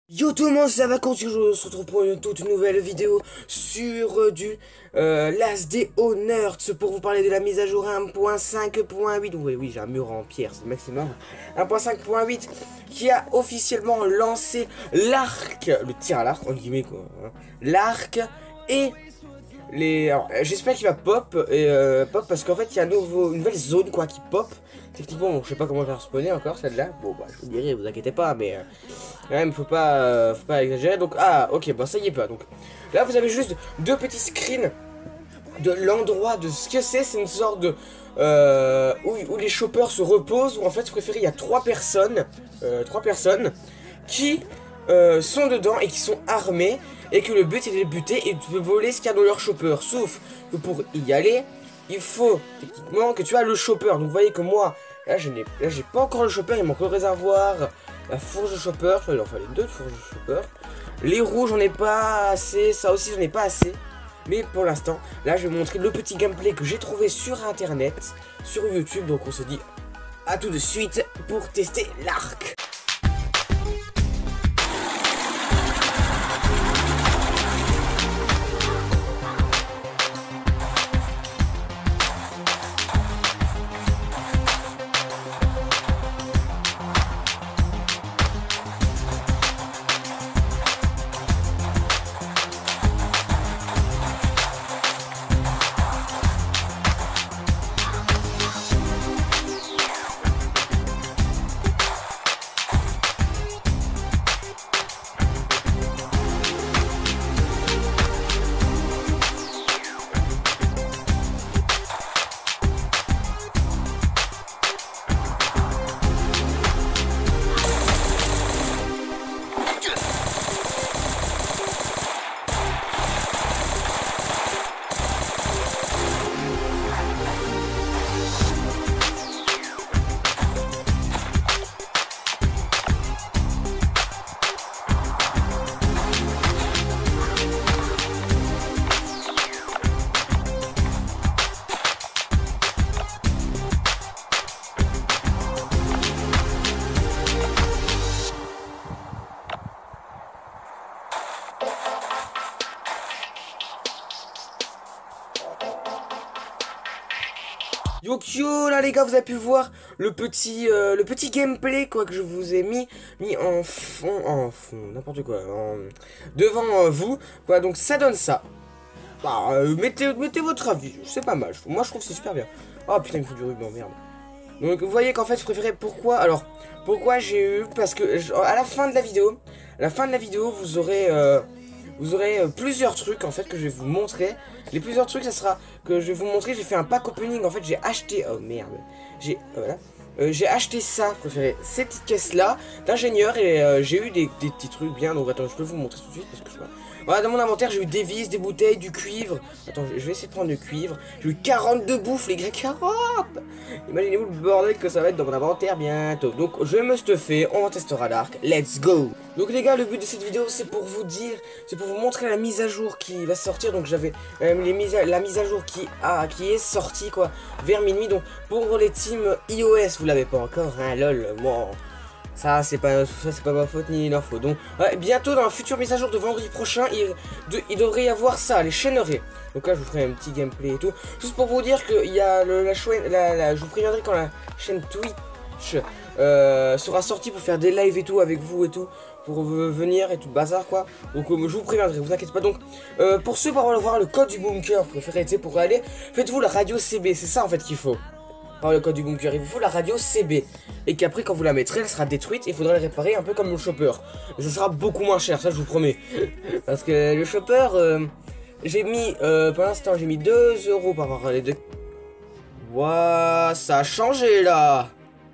Yo tout le monde, ça va continuer, on se retrouve pour une toute nouvelle vidéo sur du Last Day on Earth pour vous parler de la mise à jour 1.5.8. Oui, j'ai un mur en pierre, c'est le maximum. 1.5.8 qui a officiellement lancé l'arc, le tir à l'arc, en guillemets quoi. Hein, l'arc et les... j'espère qu'il va pop, pop parce qu'en fait il y a une nouvelle zone quoi qui pop. Techniquement, bon, je sais pas comment faire spawner encore celle-là. Bon bah je vous dirai, vous inquiétez pas, mais quand même faut pas exagérer. Donc ok, bon ça y est pas. Donc là vous avez juste deux petits screens de l'endroit de ce que c'est. C'est une sorte de où les choppers se reposent. Où en fait, je préfère il y a trois personnes qui sont dedans et qui sont armés et que le but est de les buter et de voler ce qu'il y a dans leur chopper. Sauf que pour y aller, il faut techniquement que tu as le chopper. Donc vous voyez que moi, là j'ai pas encore le chopper, il manque le réservoir, la fourche de chopper, il en fallait deux fourches de chopper. Les roues j'en ai pas assez, ça aussi j'en ai pas assez. Mais pour l'instant, là je vais vous montrer le petit gameplay que j'ai trouvé sur internet, sur YouTube. Donc on se dit à tout de suite pour tester l'arc. Yo là les gars, vous avez pu voir le petit gameplay quoi que je vous ai mis en fond, n'importe quoi, devant vous quoi. Donc ça donne ça. Bah, mettez votre avis, c'est pas mal. Moi je trouve que c'est super bien. Oh putain, il me faut du ruban, merde. Donc vous voyez qu'en fait je préférais pourquoi j'ai eu, parce que à la fin de la vidéo, vous aurez plusieurs trucs en fait que je vais vous montrer. Les plusieurs trucs, ça sera que je vais vous montrer. J'ai fait un pack opening. En fait, j'ai acheté. Oh merde. J'ai acheté ça. Je préférais ces petites caisses là d'ingénieur et j'ai eu des petits trucs bien. Donc attends, je peux vous montrer tout de suite parce que je sais pas. Voilà, dans mon inventaire, j'ai eu des vis, des bouteilles, du cuivre. Attends, je vais essayer de prendre du cuivre. J'ai eu 42 bouffes, les gars, 40. Imaginez-vous le bordel que ça va être dans mon inventaire bientôt. Donc, je vais me stuffer, on testera l'arc. Let's go. Donc, les gars, le but de cette vidéo, c'est pour vous dire, c'est pour vous montrer la mise à jour qui va sortir. Donc, j'avais la mise à jour qui est sortie, quoi, vers minuit. Donc, pour les teams iOS, vous l'avez pas encore, hein, lol, moi. Ça c'est pas ma faute ni leur faute. Donc bientôt dans la future mise à jour de vendredi prochain, il devrait y avoir ça, les chaînerets. Donc là je vous ferai un petit gameplay et tout. Juste pour vous dire qu'il y a je vous préviendrai quand la chaîne Twitch sera sortie pour faire des lives et tout avec vous et tout. Pour venir et tout le bazar quoi. Donc je vous préviendrai, vous inquiétez pas. Donc pour ceux pour avoir le code du bunker, vous préférez pour aller, faites-vous la radio CB, c'est ça en fait qu'il faut. Par le code du bunker, il vous faut la radio CB. Et qu'après quand vous la mettrez, elle sera détruite et il faudra la réparer un peu comme le chopper. Mais ça sera beaucoup moins cher, ça je vous promets. Parce que le chopper, j'ai mis, pour l'instant j'ai mis 2 € par avoir les deux. Waouh, ça a changé là.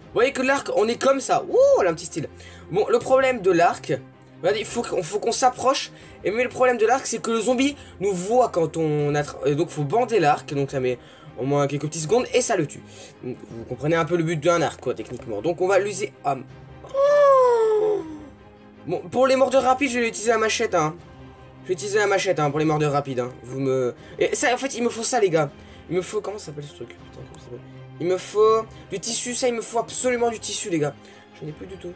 Vous voyez que l'arc, on est comme ça. Ouh, elle a un petit style. Bon, le problème de l'arc, il faut qu'on s'approche. Mais le problème de l'arc, c'est que le zombie nous voit quand on attrape. Donc faut bander l'arc, donc ça met au moins quelques petites secondes et ça le tue. Vous comprenez un peu le but d'un arc quoi techniquement. Donc on va l'user. Bon, pour les mordeurs rapides, je vais utiliser la machette hein. Je vais utiliser la machette hein, pour les mordeurs rapides hein. Et ça en fait il me faut ça les gars. Il me faut, comment ça s'appelle ce truc? Putain, comment ça s'appelle? Il me faut du tissu, ça il me faut absolument du tissu les gars. Je n'ai plus du tout.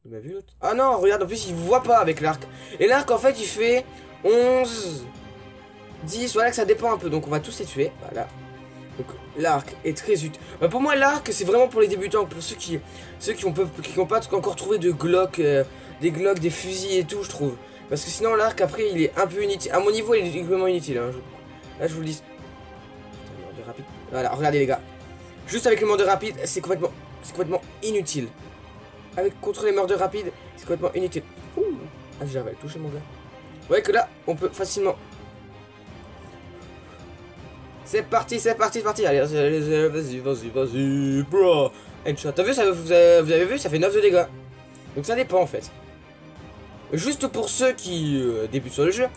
Il m'a vu l'autre. Ah non, regarde, en plus il voit pas avec l'arc. Et l'arc en fait il fait 11, 10, voilà que ça dépend un peu. Donc on va tous les tuer, voilà. Donc l'arc est très utile. Bah, pour moi l'arc c'est vraiment pour les débutants, pour ceux qui ont pas encore trouvé de Glock, des Glock, des fusils et tout je trouve. Parce que sinon l'arc après il est un peu inutile. À mon niveau il est vraiment inutile. Hein. Là je vous le dis. Putain, mort de rapide. Voilà, regardez les gars. Juste avec le mort de rapide c'est complètement inutile. Avec contre les mordeurs rapides, c'est complètement inutile. Ouh. Ah, j'arrive à le toucher, mon gars. Vous voyez que là, on peut facilement. C'est parti, c'est parti, c'est parti. Allez, vas-y, bro. Headshot. T'as vu, ça, vous avez vu, ça fait 9 de dégâts. Donc ça dépend en fait. Juste pour ceux qui débutent sur le jeu,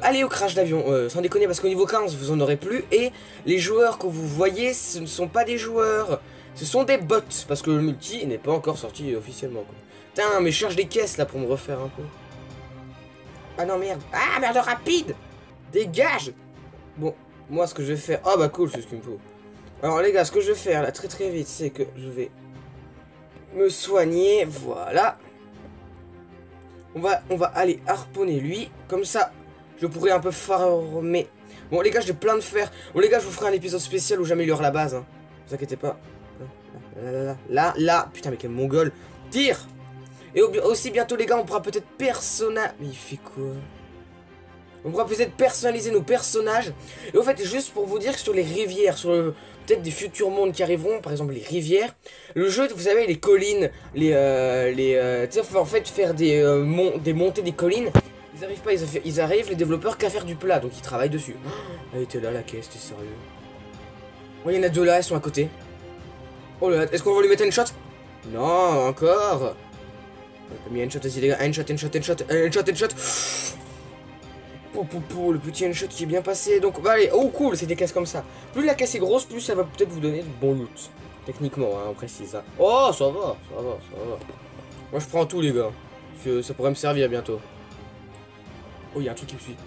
allez au crash d'avion, sans déconner, parce qu'au niveau 15, vous en aurez plus. Et les joueurs que vous voyez, ce ne sont pas des joueurs. Ce sont des bots, parce que le multi n'est pas encore sorti officiellement, quoi. Putain, mais je cherche des caisses, là, pour me refaire un peu. Ah non, merde. Ah, merde rapide. Dégage. Bon, moi, ce que je vais faire... Oh, bah, cool, c'est ce qu'il me faut. Alors, les gars, ce que je vais faire, là, très vite, c'est que je vais me soigner, voilà. On va aller harponner lui, comme ça, je pourrais un peu farmer. Bon, les gars, j'ai plein de fer. Bon, les gars, je vous ferai un épisode spécial où j'améliore la base, hein. Ne vous inquiétez pas. Là, putain mais quel mongol. Tire. Et aussi bientôt les gars on pourra peut-être personnaliser. Mais il fait quoi? On pourra peut-être personnaliser nos personnages. Et au fait juste pour vous dire que sur les rivières, sur peut-être des futurs mondes qui arriveront, par exemple les rivières, le jeu vous savez les collines, tu sais en fait faire des montées des collines. Ils arrivent pas, ils arrivent les développeurs qu'à faire du plat, donc ils travaillent dessus. Oh, elle était là la caisse, t'es sérieux? Oh il y en a deux là, elles sont à côté. Oh là, est-ce qu'on va lui mettre un shot? Non, encore. On a mis un shot aussi les gars, un shot. Le petit shot qui est bien passé. Donc bah allez, oh cool, c'est des caisses comme ça. Plus la caisse est grosse, plus ça va peut-être vous donner de bon loot. Techniquement, hein, on précise ça. Oh, ça va. Moi je prends tout les gars. Parce que ça pourrait me servir bientôt. Oh, il y a un truc qui me suit.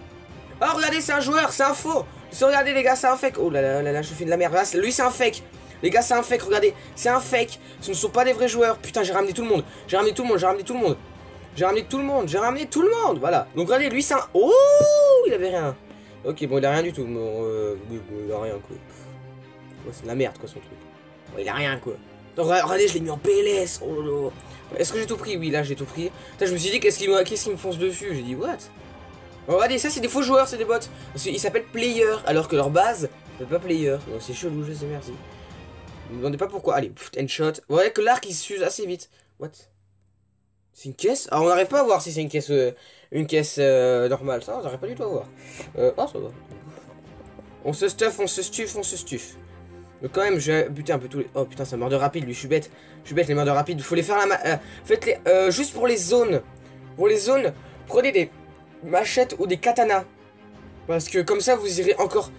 Ah, regardez, c'est un joueur, c'est un faux. Regardez les gars, c'est un fake. Oh là là, je fais de la merde. Là, lui c'est un fake. Les gars, c'est un fake, regardez, c'est un fake. Ce ne sont pas des vrais joueurs. Putain, j'ai ramené tout le monde. J'ai ramené tout le monde. Voilà. Donc, regardez, lui, c'est un. Oh, il avait rien. Ok, bon, il a rien du tout. Bon, il a rien, quoi. Ouais, c'est de la merde, quoi, son truc. Bon, il a rien, quoi. Donc, regardez, je l'ai mis en PLS. Oh là. Est-ce que j'ai tout pris? Oui, là, j'ai tout pris. Putain, je me suis dit, qu'est-ce qui me fonce dessus? J'ai dit, what? Bon, regardez, ça, c'est des faux joueurs, c'est des bots. Parce qu'ils s'appellent player, alors que leur base, c'est pas player. Donc, c'est chelou, je sais, merci. Ne me demandez pas pourquoi. Allez, headshot. Vous voyez que l'arc il s'use assez vite. What? C'est une caisse? Ah, on n'arrive pas à voir si c'est une caisse normale. Ça, on n'arrive pas du tout à voir. Ah, ça va. On se stuff. Mais quand même, je vais buter un peu tous les. Oh putain, ça meurt de rapide. Lui, je suis bête, les meurtres de rapide. Faut les faire faites-les juste pour les zones. Pour les zones, prenez des machettes ou des katanas. Parce que comme ça, vous irez encore.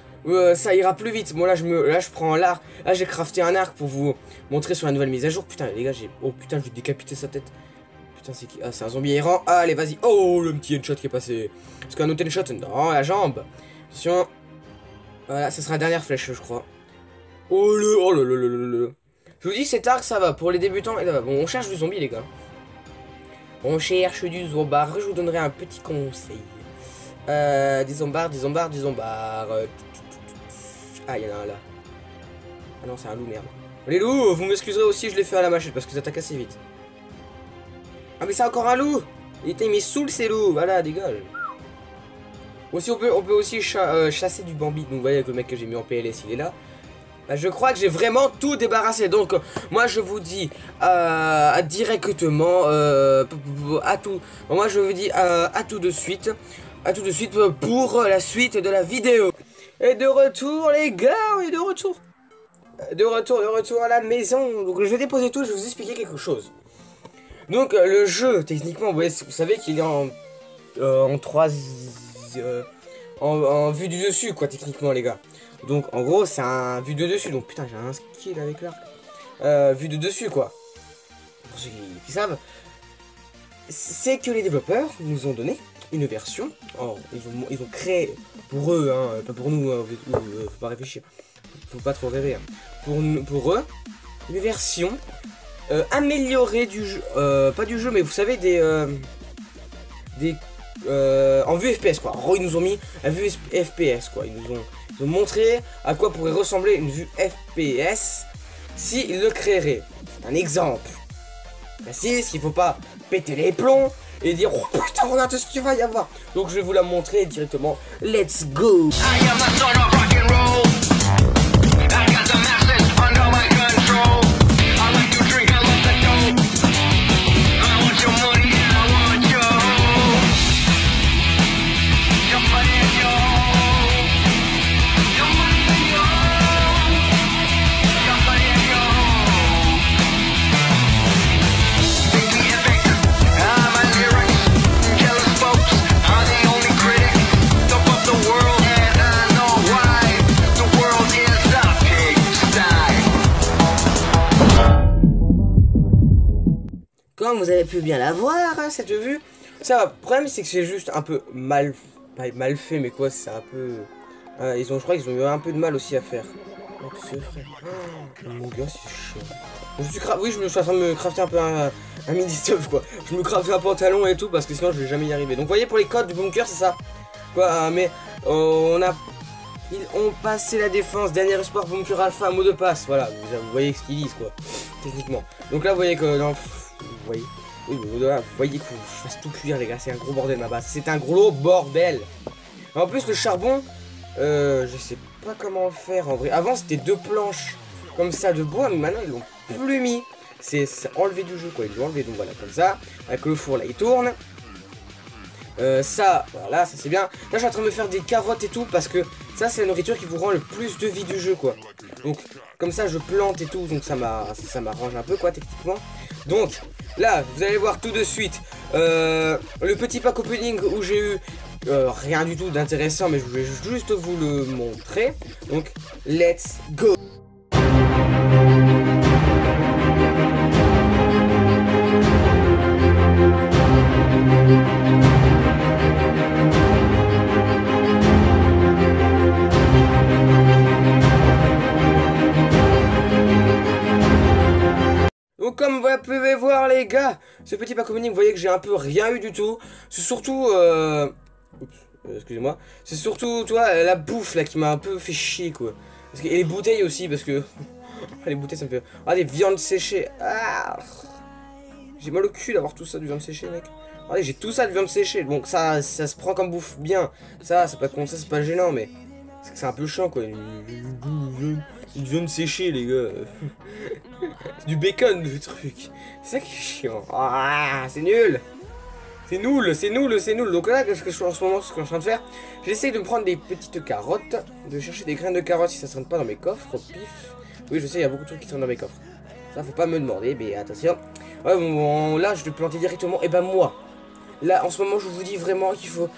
Ça ira plus vite. Moi là je prends l'arc. Là j'ai crafté un arc pour vous montrer sur la nouvelle mise à jour. Putain les gars oh putain je vais décapiter sa tête. Putain c'est qui? Ah c'est un zombie errant. Ah, allez vas-y. Oh le petit headshot qui est passé. Parce qu'un autre headshot dans la jambe. Attention. Voilà ça sera la dernière flèche je crois. Oh le. Je vous dis cet arc ça va. Pour les débutants et là, bon, on cherche du zombie les gars. On cherche du zombard. Je vous donnerai un petit conseil. Des zombards. Ah, il y en a un là. Ah non, c'est un loup, merde. Les loups, vous m'excuserez aussi, je l'ai fait à la machette parce que ça attaque assez vite. Ah, mais c'est encore un loup! Il m'est saoul ces loups, voilà, dégage. Aussi, on peut aussi chasser du Bambi. Donc, vous voyez que le mec que j'ai mis en PLS, il est là. Bah, je crois que j'ai vraiment tout débarrassé. Donc, moi, je vous dis directement à tout. Moi, je vous dis à tout de suite. À tout de suite pour la suite de la vidéo. Et de retour les gars, de retour à la maison. Donc je vais déposer tout, je vais vous expliquer quelque chose. Donc le jeu, techniquement, vous savez qu'il est en vue du dessus quoi, techniquement les gars. Donc en gros c'est un vue de dessus, donc putain j'ai un skill avec l'arc. Vue de dessus quoi. Pour ceux qui savent, c'est que les développeurs nous ont donné une version. Oh, ils ont créé pour eux, hein, pas pour nous, faut pas réfléchir, faut pas trop rêver. Hein. Pour eux, une version améliorée du jeu, pas du jeu, mais vous savez en vue FPS quoi. Ils nous ont mis un vue FPS quoi. Ils nous ont montré à quoi pourrait ressembler une vue FPS s'ils le créeraient. C'est un exemple. Précis, qu'il faut pas péter les plombs et dire oh putain regarde ce qu'il va y avoir. Donc je vais vous la montrer directement. Let's go. Comme vous avez pu bien la voir, hein, cette vue. Ça, le problème c'est que c'est juste un peu mal fait, mais quoi, c'est un peu... je crois qu'ils ont eu un peu de mal aussi à faire. Oh, c'est vrai. Oh, mon gars, c'est chiant. Oui, je me suis en train de me crafter un peu un mini stuff quoi. Je me crafte un pantalon et tout parce que sinon je vais jamais y arriver. Donc vous voyez pour les codes du bunker c'est ça. Quoi, mais ils ont passé la défense, dernier espoir, bunker alpha, mot de passe. Voilà, vous voyez ce qu'ils disent quoi, techniquement. Donc là vous voyez que non, vous voyez, oui, là, vous voyez qu'il faut que je fasse tout cuire les gars, c'est un gros bordel ma base. C'est un gros bordel. En plus le charbon, je sais pas comment le faire en vrai. Avant c'était 2 planches comme ça de bois, mais maintenant ils l'ont plus mis. C'est enlevé du jeu quoi, ils l'ont enlevé. Donc voilà, comme ça, avec le four là il tourne. Ça, voilà, ça c'est bien. Là je suis en train de me faire des carottes et tout parce que ça c'est la nourriture qui vous rend le plus de vie du jeu quoi. Donc comme ça je plante et tout, donc ça m'arrange un peu quoi techniquement. Donc là vous allez voir tout de suite le petit pack opening où j'ai eu rien du tout d'intéressant, mais je voulais juste vous le montrer. Donc let's go. Donc comme vous pouvez voir les gars, ce petit pack opening, vous voyez que j'ai un peu rien eu du tout. C'est surtout excusez-moi. C'est surtout toi la bouffe là qui m'a un peu fait chier quoi. Et les bouteilles aussi parce que les bouteilles ça me fait. Ah des viandes séchées. Ah, j'ai mal au cul d'avoir tout ça de viande séchée mec. Regardez, j'ai tout ça de viande séchée. Donc ça se prend comme bouffe bien. Ça c'est pas comme ça, c'est pas gênant mais c'est un peu chiant quoi. Une viande séchée les gars. C'est du bacon le truc. C'est ça qui est chiant. Ah, c'est nul. C'est nul, c'est nul, c'est nul. Donc là, ce que je fais en ce moment, ce que je suis en train de faire, j'essaye de me prendre des petites carottes, de chercher des graines de carottes si ça ne traîne pas dans mes coffres. Pif. Oui, je sais, il y a beaucoup de trucs qui traînent dans mes coffres. Ça, faut pas me demander, mais attention. Ouais, bon, là, je vais planter directement. Et ben moi, là, en ce moment, je vous dis vraiment qu'il faut,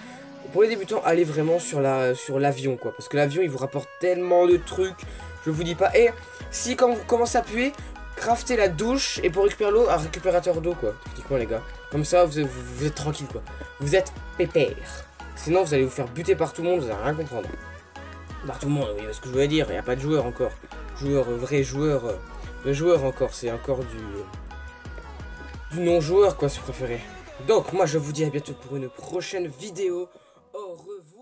pour les débutants, aller vraiment sur l'avion, quoi. Parce que l'avion, il vous rapporte tellement de trucs. Je vous dis pas. Et si quand vous commencez à appuyer, craftez la douche et pour récupérer l'eau, un récupérateur d'eau quoi, techniquement les gars. Comme ça vous êtes tranquille quoi. Vous êtes pépère. Sinon vous allez vous faire buter par tout le monde, vous allez rien comprendre. Par tout le monde, oui, ce que je voulais dire, il n'y a pas de joueur encore. Vrai joueur encore, c'est encore du non-joueur quoi si vous préférez. Donc moi je vous dis à bientôt pour une prochaine vidéo. Au revoir.